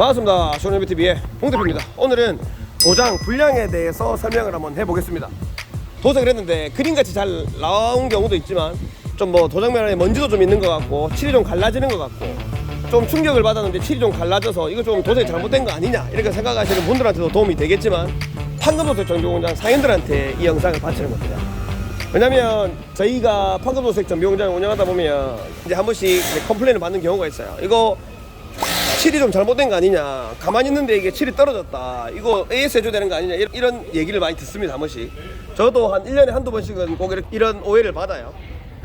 반갑습니다. 쇼노비TV의 홍대표입니다. 오늘은 도장 불량에 대해서 설명을 한번 해보겠습니다. 도색을 했는데 그림같이 잘 나온 경우도 있지만 좀 뭐 도장면에 먼지도 좀 있는 것 같고 칠이 좀 갈라지는 것 같고 좀 충격을 받았는데 칠이 좀 갈라져서 이거 좀 도색이 잘못된 거 아니냐 이렇게 생각하시는 분들한테도 도움이 되겠지만 판금도색 전비공장 상인들한테 이 영상을 바치는 겁니다. 왜냐면 저희가 판금도색 전비공장을 운영하다 보면 이제 한 번씩 컴플레인을 받는 경우가 있어요. 이거 칠이 좀 잘못된 거 아니냐, 가만히 있는데 이게 칠이 떨어졌다, 이거 AS 해줘야 되는 거 아니냐, 이런 얘기를 많이 듣습니다. 한 번씩. 저도 한 1년에 한두 번씩은 꼭 이런 오해를 받아요.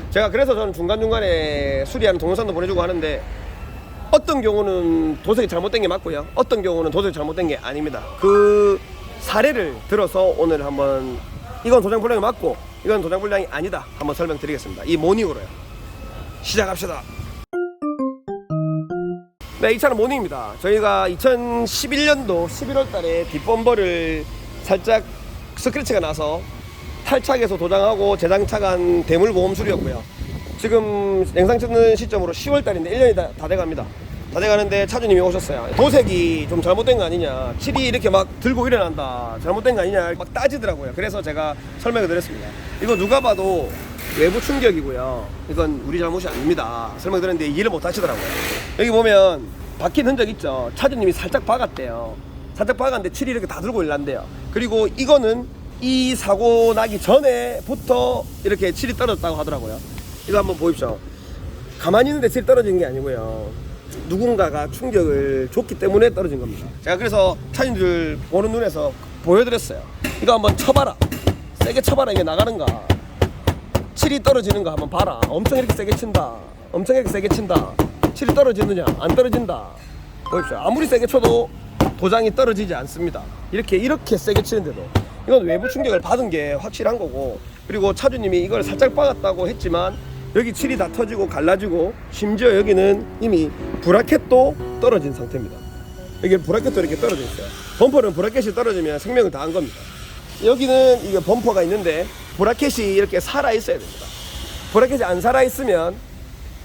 제가 그래서 저는 중간중간에 수리하는 동영상도 보내주고 하는데 어떤 경우는 도색이 잘못된 게 맞고요, 어떤 경우는 도색이 잘못된 게 아닙니다. 그 사례를 들어서 오늘 한번 이건 도장 불량이 맞고 이건 도장 불량이 아니다 한번 설명드리겠습니다. 이 모닝으로요. 시작합시다. 네, 이 차는 모닝입니다. 저희가 2011년도 11월 달에 뒷범버를 살짝 스크래치가 나서 탈착해서 도장하고 재장착한 대물보험 수리였고요. 지금 영상 찍는 시점으로 10월 달인데 1년이 다 돼갑니다. 다 돼가는데 차주님이 오셨어요. 도색이 좀 잘못된 거 아니냐, 칠이 이렇게 막 들고 일어난다, 잘못된 거 아니냐 막 따지더라고요. 그래서 제가 설명을 드렸습니다. 이거 누가 봐도 외부 충격이고요, 이건 우리 잘못이 아닙니다 설명드렸는데 이해를 못 하시더라고요. 여기 보면 박힌 흔적 있죠. 차주님이 살짝 박았대요. 살짝 박았는데 칠이 이렇게 다 들고 일난대요. 그리고 이거는 이 사고 나기 전에부터 이렇게 칠이 떨어졌다고 하더라고요. 이거 한번 보십시오. 가만히 있는데 칠이 떨어진 게 아니고요, 누군가가 충격을 줬기 때문에 떨어진 겁니다. 제가 그래서 차주님들 보는 눈에서 보여드렸어요. 이거 한번 쳐봐라, 세게 쳐봐라, 이게 나가는가, 칠이 떨어지는 거 한번 봐라. 엄청 이렇게 세게 친다, 엄청 이렇게 세게 친다. 칠이 떨어지느냐, 안 떨어진다. 보십시오. 아무리 세게 쳐도 도장이 떨어지지 않습니다. 이렇게 세게 치는데도 이건 외부 충격을 받은 게 확실한 거고, 그리고 차주님이 이걸 살짝 박았다고 했지만 여기 칠이 다 터지고 갈라지고 심지어 여기는 이미 브라켓도 떨어진 상태입니다. 여기 브라켓도 이렇게 떨어져 있어요. 범퍼는 브라켓이 떨어지면 생명을 다한 겁니다. 여기는 이게 범퍼가 있는데 브라켓이 이렇게 살아 있어야 됩니다. 브라켓이 안 살아 있으면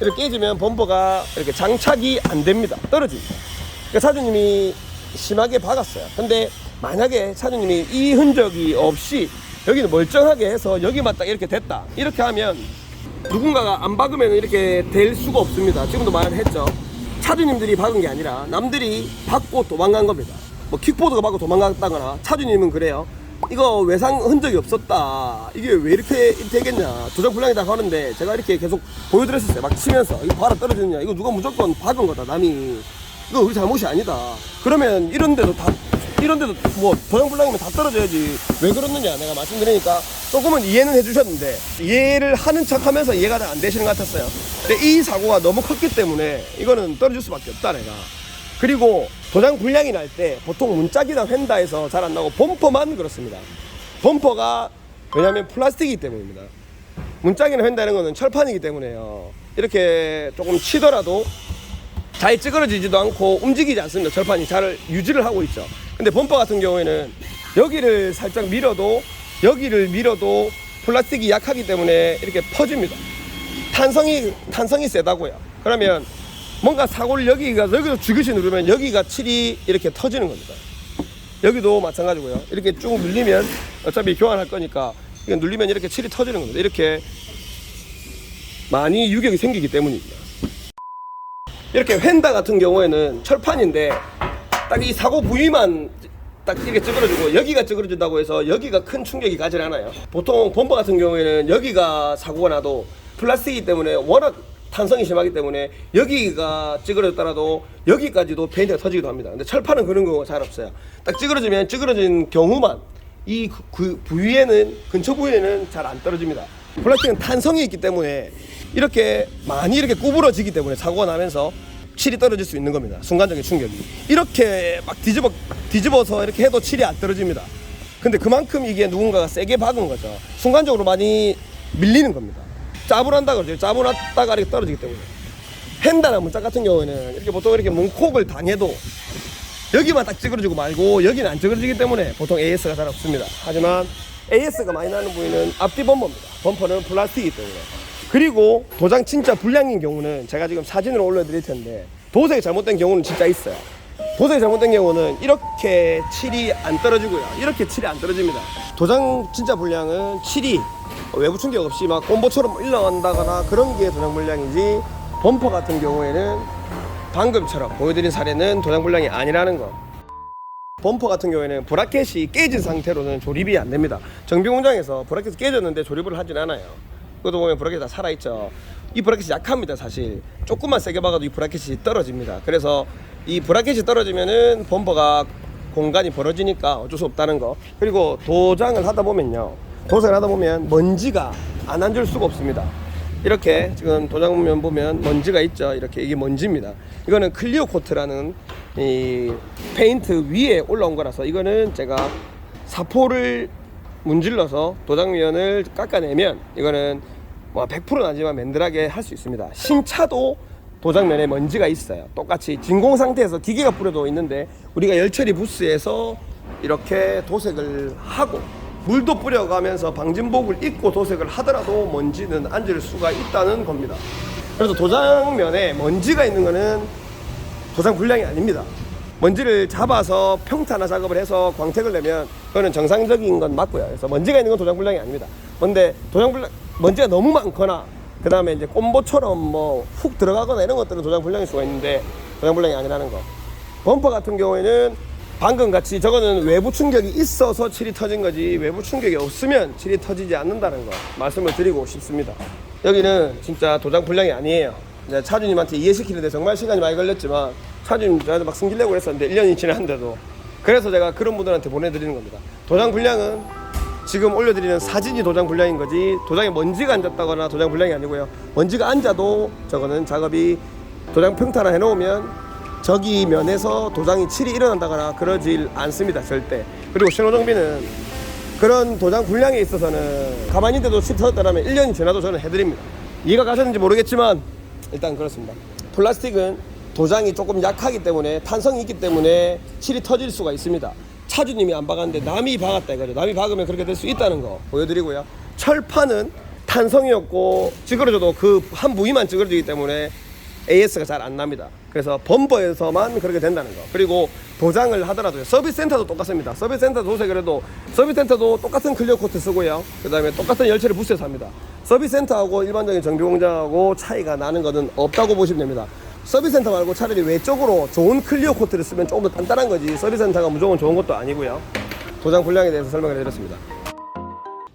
이렇게 깨지면 범퍼가 이렇게 장착이 안 됩니다. 떨어집니다. 그러니까 차주님이 심하게 박았어요. 근데 만약에 차주님이 이 흔적이 없이 여기는 멀쩡하게 해서 여기만 딱 이렇게 됐다, 이렇게 하면 누군가가 안 박으면 이렇게 될 수가 없습니다. 지금도 말을 했죠. 차주님들이 박은 게 아니라 남들이 박고 도망간 겁니다. 뭐 킥보드가 박고 도망갔다거나, 차주님은 그래요. 이거 외상 흔적이 없었다, 이게 왜 이렇게 되겠냐, 도장 불량이다 하는데 제가 이렇게 계속 보여드렸었어요. 막 치면서 이거 봐라 떨어지느냐, 이거 누가 무조건 박은 거다, 남이. 이거 우리 잘못이 아니다. 그러면 이런데도 뭐 도장 불량이면 다 떨어져야지 왜 그러느냐 내가 말씀드리니까 조금은 이해는 해주셨는데 이해를 하는 척 하면서 이해가 잘 안 되시는 것 같았어요. 근데 이 사고가 너무 컸기 때문에 이거는 떨어질 수밖에 없다 내가. 그리고 도장 불량이 날 때 보통 문짝이나 휀다에서 잘 안 나고 범퍼만 그렇습니다. 범퍼가 왜냐하면 플라스틱이기 때문입니다. 문짝이나 휀다는 거는 철판이기 때문에요. 이렇게 조금 치더라도 잘 찌그러지지도 않고 움직이지 않습니다. 철판이 잘 유지를 하고 있죠. 근데 범퍼 같은 경우에는 여기를 살짝 밀어도 플라스틱이 약하기 때문에 이렇게 퍼집니다. 탄성이 세다고요. 그러면 뭔가 사고를 여기서 죽이시 누르면 여기가 칠이 이렇게 터지는 겁니다. 여기도 마찬가지고요. 이렇게 쭉 눌리면 어차피 교환할 거니까 이게 눌리면 이렇게 칠이 터지는 겁니다. 이렇게 많이 유격이 생기기 때문입니다. 이렇게 휀다 같은 경우에는 철판인데 딱 이 사고 부위만 딱 이렇게 찌그러지고 여기가 찌그러진다고 해서 여기가 큰 충격이 가지 않아요. 보통 범퍼 같은 경우에는 여기가 사고가 나도 플라스틱이기 때문에 워낙 탄성이 심하기 때문에 여기가 찌그러졌더라도 여기까지도 페인트가 터지기도 합니다. 근데 철판은 그런 경우가 잘 없어요. 딱 찌그러지면 찌그러진 경우만 이 부위에는, 근처 부위에는 잘 안 떨어집니다. 플라스틱은 탄성이 있기 때문에 이렇게 많이 이렇게 구부러지기 때문에 사고가 나면서 칠이 떨어질 수 있는 겁니다. 순간적인 충격이. 이렇게 막 뒤집어서 이렇게 해도 칠이 안 떨어집니다. 근데 그만큼 이게 누군가가 세게 박은 거죠. 순간적으로 많이 밀리는 겁니다. 짜불한다 그러죠. 짜불했다가 이렇게 떨어지기 때문에. 헨다나 문짝 같은 경우에는 이렇게 보통 이렇게 문콕을 당해도 여기만 딱 찌그러지고 말고 여기는 안 찌그러지기 때문에 보통 AS가 잘 없습니다. 하지만 AS가 많이 나는 부위는 앞뒤 범퍼입니다. 범퍼는 플라스틱이기 때문에. 그리고 도장 진짜 불량인 경우는 제가 지금 사진으로 올려드릴 텐데 도색이 잘못된 경우는 진짜 있어요. 도색이 잘못된 경우는 이렇게 칠이 안 떨어지고요. 이렇게 칠이 안 떨어집니다. 도장 진짜 불량은 칠이 외부 충격 없이 막 콤보처럼 일러간다거나 그런 게 도장 불량이지, 범퍼 같은 경우에는 방금처럼 보여드린 사례는 도장 불량이 아니라는 거. 범퍼 같은 경우에는 브라켓이 깨진 상태로는 조립이 안 됩니다. 정비 공장에서 브라켓이 깨졌는데 조립을 하진 않아요. 그것도 보면 브라켓이 다 살아있죠. 이 브라켓이 약합니다. 사실 조금만 세게 박아도 이 브라켓이 떨어집니다. 그래서 이 브라켓이 떨어지면은 범퍼가 공간이 벌어지니까 어쩔 수 없다는 거. 그리고 도장을 하다 보면요, 도색을 하다 보면 먼지가 안 앉을 수가 없습니다. 이렇게 지금 도장면 보면 먼지가 있죠. 이렇게 이게 먼지입니다. 이거는 클리어 코트라는 이 페인트 위에 올라온 거라서, 이거는 제가 사포를 문질러서 도장면을 깎아내면 이거는 뭐 100%는 아니지만 맨들하게 할 수 있습니다. 신차도 도장면에 먼지가 있어요. 똑같이 진공 상태에서 기계가 뿌려져 있는데 우리가 열처리 부스에서 이렇게 도색을 하고 물도 뿌려가면서 방진복을 입고 도색을 하더라도 먼지는 앉을 수가 있다는 겁니다. 그래서 도장면에 먼지가 있는 거는 도장 불량이 아닙니다. 먼지를 잡아서 평탄화 작업을 해서 광택을 내면 그거는 정상적인 건 맞고요. 그래서 먼지가 있는 건 도장 불량이 아닙니다. 근데 도장 불량, 먼지가 너무 많거나 그 다음에 이제 꼼보처럼 뭐 훅 들어가거나 이런 것들은 도장 불량일 수가 있는데 도장 불량이 아니라는 거. 범퍼 같은 경우에는 방금 같이 저거는 외부 충격이 있어서 칠이 터진 거지, 외부 충격이 없으면 칠이 터지지 않는다는 거 말씀을 드리고 싶습니다. 여기는 진짜 도장 불량이 아니에요. 차주님한테 이해시키는데 정말 시간이 많이 걸렸지만 차주님 저한테 막 승질내고 그랬었는데 1년이 지났는데도, 그래서 제가 그런 분들한테 보내드리는 겁니다. 도장 불량은 지금 올려드리는 사진이 도장 불량인 거지, 도장에 먼지가 앉았다거나 도장 불량이 아니고요. 먼지가 앉아도 저거는 작업이 도장 평탄화 해놓으면 저기 면에서 도장이 칠이 일어난다거나 그러질 않습니다. 절대. 그리고 신호정비는 그런 도장 불량에 있어서는 가만히 있는데도 칠 터졌다면 1년이 지나도 저는 해드립니다. 이해가 가셨는지 모르겠지만 일단 그렇습니다. 플라스틱은 도장이 조금 약하기 때문에, 탄성이 있기 때문에 칠이 터질 수가 있습니다. 차주님이 안 박았는데 남이 박았다 이거죠. 남이 박으면 그렇게 될 수 있다는 거 보여드리고요. 철판은 탄성이 없고 찌그러져도 그 한 부위만 찌그러지기 때문에 AS가 잘 안 납니다. 그래서 범퍼에서만 그렇게 된다는 거. 그리고 도장을 하더라도요, 서비스 센터도 똑같습니다. 서비스 센터 도색을 해도 서비스 센터도 똑같은 클리어 코트 쓰고요, 그 다음에 똑같은 열처리 부스에서 합니다. 서비스 센터하고 일반적인 정비 공장하고 차이가 나는 것은 없다고 보시면 됩니다. 서비스 센터 말고 차라리 외적으로 좋은 클리어 코트를 쓰면 조금 더 단단한 거지, 서비스 센터가 무조건 좋은 것도 아니고요. 도장 불량에 대해서 설명을 해드렸습니다.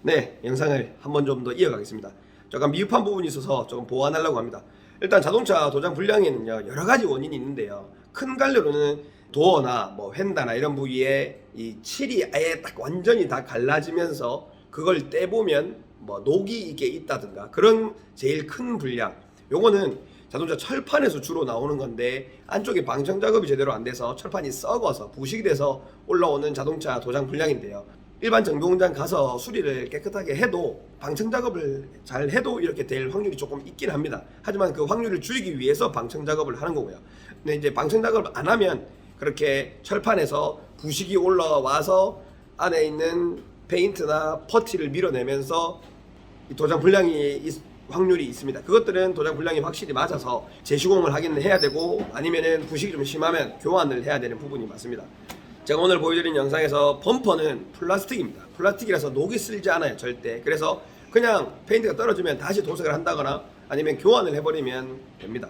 네, 영상을 한 번 좀 더 이어가겠습니다. 약간 미흡한 부분이 있어서 좀 보완하려고 합니다. 일단 자동차 도장 불량에는요, 여러 가지 원인이 있는데요. 큰 갈래로는 도어나 뭐 휀다나 이런 부위에 이 칠이 아예 딱 완전히 다 갈라지면서 그걸 떼보면 뭐 녹이 이게 있다든가 그런 제일 큰 불량. 요거는 자동차 철판에서 주로 나오는 건데 안쪽에 방청 작업이 제대로 안 돼서 철판이 썩어서 부식이 돼서 올라오는 자동차 도장 불량인데요. 일반 정비공장 가서 수리를 깨끗하게 해도, 방청 작업을 잘 해도 이렇게 될 확률이 조금 있긴 합니다. 하지만 그 확률을 줄이기 위해서 방청 작업을 하는 거고요. 근데 이제 방청 작업을 안 하면 그렇게 철판에서 부식이 올라와서 안에 있는 페인트나 퍼티를 밀어내면서 도장 불량이 확률이 있습니다. 그것들은 도장 불량이 확실히 맞아서 재시공을 하긴 해야 되고, 아니면은 부식이 좀 심하면 교환을 해야 되는 부분이 많습니다. 제가 오늘 보여드린 영상에서 범퍼는 플라스틱입니다. 플라스틱이라서 녹이 쓸지 않아요, 절대. 그래서 그냥 페인트가 떨어지면 다시 도색을 한다거나 아니면 교환을 해버리면 됩니다.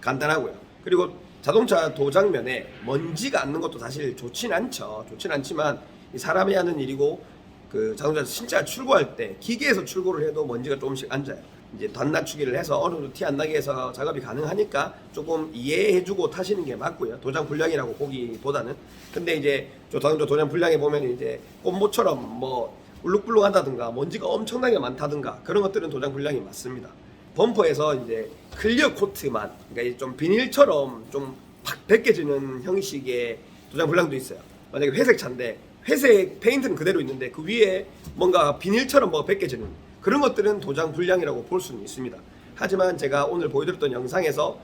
간단하고요. 그리고 자동차 도장면에 먼지가 앉는 것도 사실 좋진 않죠. 좋진 않지만 사람이 하는 일이고, 그 자동차 진짜 출고할 때 기계에서 출고를 해도 먼지가 조금씩 앉아요. 이제 단낮추기를 해서 어느 정도 티 안 나게 해서 작업이 가능하니까 조금 이해해주고 타시는 게 맞고요. 도장 불량이라고 보기보다는. 근데 이제 저 자동차 도장 불량에 보면 이제 꽃모처럼 뭐 울룩불룩한다든가 먼지가 엄청나게 많다든가 그런 것들은 도장 불량이 맞습니다. 범퍼에서 이제 클리어 코트만, 그러니까 좀 비닐처럼 좀 팍 벗겨지는 형식의 도장 불량도 있어요. 만약에 회색 차인데 회색 페인트는 그대로 있는데 그 위에 뭔가 비닐처럼 뭐가 벗겨지는 그런 것들은 도장 불량이라고 볼 수는 있습니다. 하지만 제가 오늘 보여드렸던 영상에서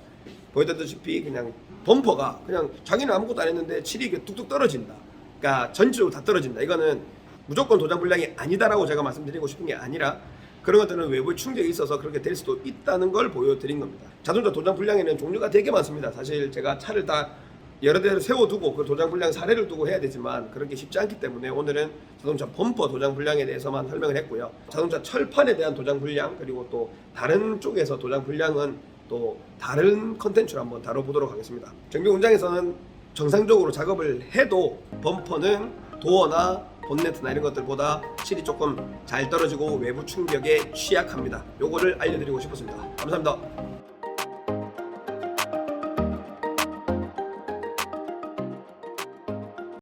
보여드렸다시피 그냥 범퍼가 그냥 자기는 아무것도 안 했는데 칠이 뚝뚝 떨어진다, 그러니까 전체적으로 다 떨어진다, 이거는 무조건 도장 불량이 아니다라고 제가 말씀드리고 싶은 게 아니라 그런 것들은 외부 충격이 있어서 그렇게 될 수도 있다는 걸 보여드린 겁니다. 자동차 도장 불량에는 종류가 되게 많습니다. 사실 제가 차를 다 여러 대를 세워두고 그 도장 불량 사례를 두고 해야 되지만 그런 게 쉽지 않기 때문에 오늘은 자동차 범퍼 도장 불량에 대해서만 설명을 했고요. 자동차 철판에 대한 도장 불량, 그리고 또 다른 쪽에서 도장 불량은 또 다른 컨텐츠로 한번 다뤄보도록 하겠습니다. 정비 공장에서는 정상적으로 작업을 해도 범퍼는 도어나 본네트나 이런 것들보다 실이 조금 잘 떨어지고 외부 충격에 취약합니다. 요거를 알려드리고 싶었습니다. 감사합니다.